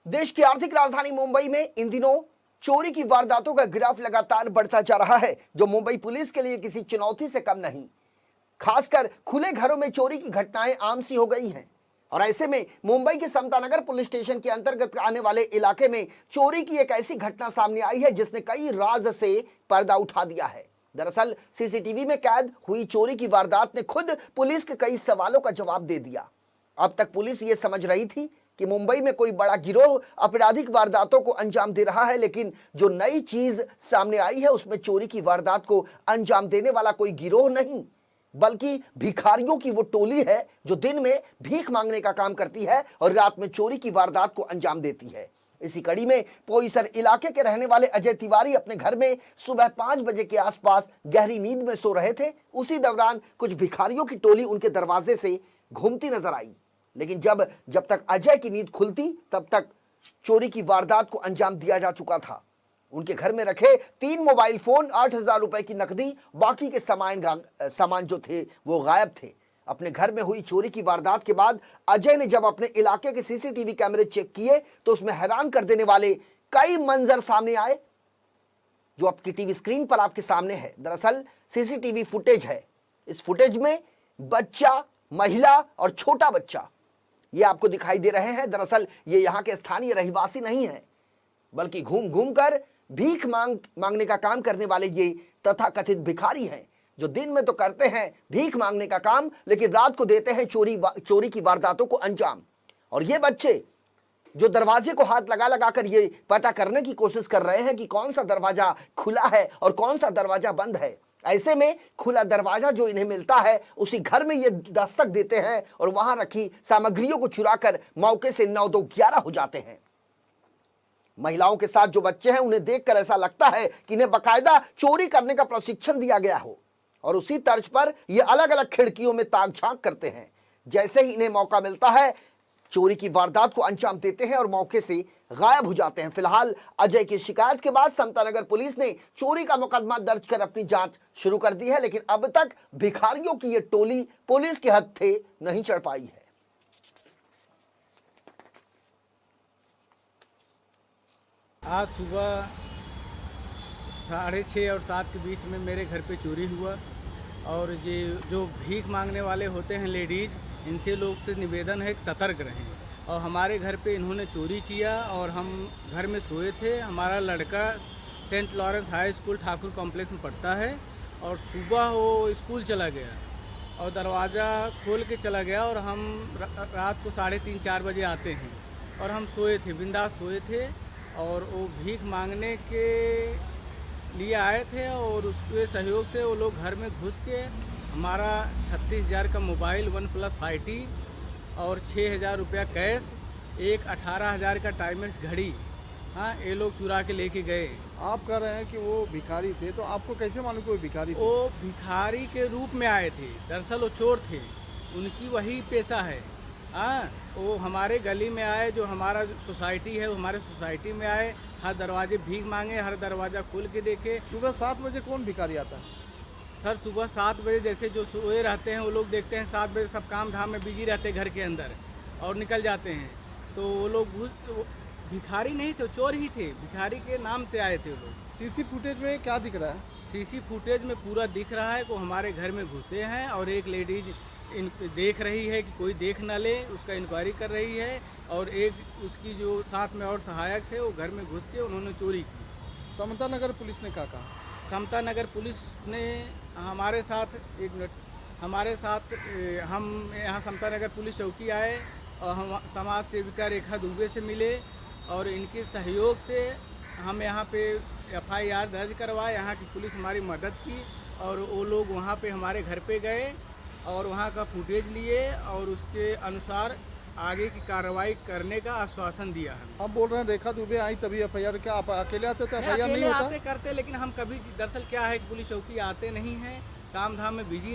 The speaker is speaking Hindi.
देश की आर्थिक राजधानी मुंबई में इन दिनों चोरी की वारदातों का ग्राफ लगातार बढ़ता जा रहा है, जो मुंबई पुलिस के लिए किसी चुनौती से कम नहीं। खासकर खुले घरों में चोरी की घटनाएं आम सी हो गई हैं और ऐसे में मुंबई के समता नगर पुलिस स्टेशन के अंतर्गत आने वाले इलाके में चोरी की एक ऐसी घटना सामने आई है जिसने कई राज से पर्दा उठा दिया है। दरअसल सीसीटीवी में कैद हुई चोरी की वारदात ने खुद पुलिस के कई सवालों का जवाब दे दिया। अब तक पुलिस ये समझ रही थी कि मुंबई में कोई बड़ा गिरोह आपराधिक वारदातों को अंजाम दे रहा है, लेकिन जो नई चीज सामने आई है उसमें चोरी की वारदात को अंजाम देने वाला कोई गिरोह नहीं, बल्कि भिखारियों की वो टोली है जो दिन में भीख मांगने का काम करती है और रात में चोरी की वारदात को अंजाम देती है। इसी कड़ी में पोईसर इलाके के रहने वाले अजय तिवारी अपने घर में सुबह 5 बजे के आसपास गहरी नींद में सो रहे थे। उसी दौरान कुछ भिखारियों की टोली उनके दरवाजे से घूमती नजर आई, लेकिन जब तक अजय की नींद खुलती तब तक चोरी की वारदात को अंजाम दिया जा चुका था। उनके घर में रखे 3 मोबाइल फोन, 8,000 रुपए की नकदी, बाकी के सामान जो थे वो गायब थे। अपने घर में हुई चोरी की वारदात के बाद अजय ने जब अपने इलाके के सीसीटीवी कैमरे चेक किए तो उसमें हैरान कर देने वाले कई मंजर सामने आए, जो आपकी टीवी स्क्रीन पर आपके सामने है। दरअसल सीसीटीवी फुटेज है। इस फुटेज में बच्चा, महिला और छोटा बच्चा ये आपको दिखाई दे रहे हैं। दरअसल ये यहाँ के स्थानीय रहवासी नहीं है, बल्कि घूम घूम कर भीख मांगने का काम करने वाले ये तथाकथित भिखारी हैं, जो दिन में तो करते हैं भीख मांगने का काम, लेकिन रात को देते हैं चोरी की वारदातों को अंजाम। और ये बच्चे जो दरवाजे को हाथ लगा लगा कर ये पता करने की कोशिश कर रहे हैं कि कौन सा दरवाजा खुला है और कौन सा दरवाजा बंद है। ऐसे में खुला दरवाजा जो इन्हें मिलता है उसी घर में ये दस्तक देते हैं और वहां रखी सामग्रियों को चुराकर मौके से 9-2-11 हो जाते हैं। महिलाओं के साथ जो बच्चे हैं उन्हें देखकर ऐसा लगता है कि इन्हें बकायदा चोरी करने का प्रशिक्षण दिया गया हो और उसी तर्ज पर ये अलग अलग खिड़कियों में ताक झांक करते हैं। जैसे ही इन्हें मौका मिलता है चोरी की वारदात को अंजाम देते हैं और मौके से गायब हो जाते हैं। फिलहाल अजय की शिकायत के बाद समता नगर पुलिस ने चोरी का मुकदमा दर्ज कर अपनी जांच शुरू कर दी है, लेकिन अब तक भिखारियों की ये टोली पुलिस के हत्थे नहीं चढ़ पाई है। आज सुबह 6:30 और 7 के बीच में मेरे घर पे चोरी हुआ और ये जो भीख मांगने वाले होते हैं लेडीज़, इनसे लोग से निवेदन है कि सतर्क रहें। और हमारे घर पे इन्होंने चोरी किया और हम घर में सोए थे। हमारा लड़का saint Lawrence high school Thakur complex में पढ़ता है और सुबह वो स्कूल चला गया और दरवाज़ा खोल के चला गया और हम रात को 3:30-4 बजे आते हैं और हम सोए थे, बिंदास सोए थे और वो भीख मांगने के लिए आए थे और उसके सहयोग से वो लोग घर में घुस के हमारा 36,000 का मोबाइल OnePlus 5T और 6,000 रुपया कैश, एक 18,000 का टाइमर्स घड़ी, हाँ, ये लोग चुरा के लेके गए। आप कह रहे हैं कि वो भिखारी थे, तो आपको कैसे मालूम कि वो भिखारी थे? वो भिखारी के रूप में आए थे, दरअसल वो चोर थे, उनकी वही पेशा है। हाँ, वो हमारे गली में आए, जो हमारा सोसाइटी है वो हमारे सोसाइटी में आए, हर दरवाजे भीख मांगे, हर दरवाज़ा खोल के देखे। सुबह 7 बजे कौन भिखारी आता है? सर सुबह 7 बजे जैसे जो सोए रहते हैं वो लोग देखते हैं 7 बजे सब काम धाम में बिजी रहते हैं घर के अंदर और निकल जाते हैं, तो वो लोग भिखारी नहीं थे, चोर ही थे, भिखारी के नाम से आए थे वो लोग। सीसी फुटेज में क्या दिख रहा है? सीसी फुटेज में पूरा दिख रहा है कि वो हमारे घर में घुसे हैं और एक लेडीज देख रही है कि कोई देख ना ले, उसका इंक्वायरी कर रही है और एक उसकी जो साथ में और सहायक थे वो घर में घुस के उन्होंने चोरी की। समता नगर पुलिस ने क्या कहा? समता नगर पुलिस ने हमारे साथ हम यहाँ समता नगर पुलिस चौकी आए और हम समाज सेविका रेखा दुबे से मिले और इनके सहयोग से हम यहाँ पे FIR दर्ज करवाए। यहाँ की पुलिस हमारी मदद की और वो लोग वहाँ पे हमारे घर पे गए और वहाँ का फुटेज लिए और उसके अनुसार आगे की कार्रवाई करने का आश्वासन दिया है। आप बोल रहे हैं रेखा दुबे आई तभी FIR? क्या आप अकेले आते तो FIR नहीं होता? आते करते, लेकिन हम कभी दरअसल क्या है कि पुलिस चौकी आते नहीं हैं, काम धाम में बिजी